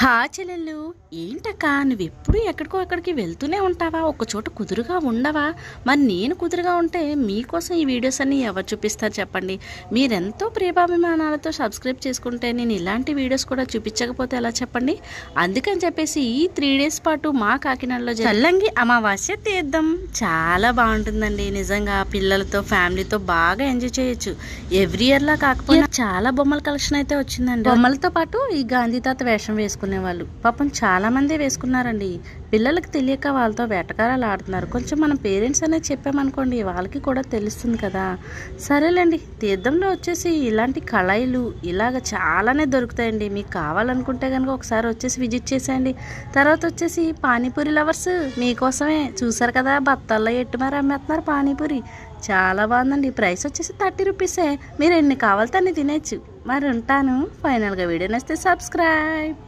హా చెల్లెళ్ళు, ఏంటక్క నువ్వెప్పుడు ఎక్కడికో అక్కడికి వెళ్తూనే ఉంటావా? ఒకచోట కుదురుగా ఉండవా? మరి నేను కుదురుగా ఉంటే మీకోసం ఈ వీడియోస్ అన్ని ఎవరు చూపిస్తారు చెప్పండి? మీరెంతో ప్రేమాభిమానాలతో సబ్స్క్రైబ్ చేసుకుంటే నేను ఇలాంటి వీడియోస్ కూడా చూపించకపోతే ఎలా చెప్పండి? అందుకని చెప్పేసి ఈ 3 days పాటు మా కాకినాడలో చల్లంగి అమావాస్య తీర్థం చాలా బాగుంటుందండి. నిజంగా పిల్లలతో ఫ్యామిలీతో బాగా ఎంజాయ్ చేయొచ్చు. ఎవ్రీ ఇయర్లా కాకపోయినా చాలా బొమ్మల కలెక్షన్ అయితే వచ్చిందండి. బొమ్మలతో పాటు ఈ గాంధీ తాత వేషం వేసుకునేవాళ్ళు పాపం చాలా మంది వేసుకున్నారండి. పిల్లలకు తెలియక వాళ్ళతో వేటకారాలు ఆడుతున్నారు. కొంచెం మనం పేరెంట్స్ అనేది చెప్పామనుకోండి, వాళ్ళకి కూడా తెలుస్తుంది కదా. సరేలేండి, తీర్థంలో వచ్చేసి ఇలాంటి కళాయిలు ఇలాగ చాలానే దొరుకుతాయండి. మీకు కావాలనుకుంటే కనుక ఒకసారి వచ్చేసి విజిట్ చేసేయండి. తర్వాత వచ్చేసి పానీపూరి లవర్స్ మీకోసమే చూసారు కదా, బత్తాల్లో ఎట్టు మరి అమ్మేస్తున్నారు పానీపూరి. చాలా బాగుందండి. ప్రైస్ వచ్చేసి 30 రూపీసే. మీరు ఎన్ని కావాలితే అన్ని తినేచ్చు. మరి ఉంటాను. ఫైనల్గా వీడియో నచ్చితే సబ్స్క్రైబ్.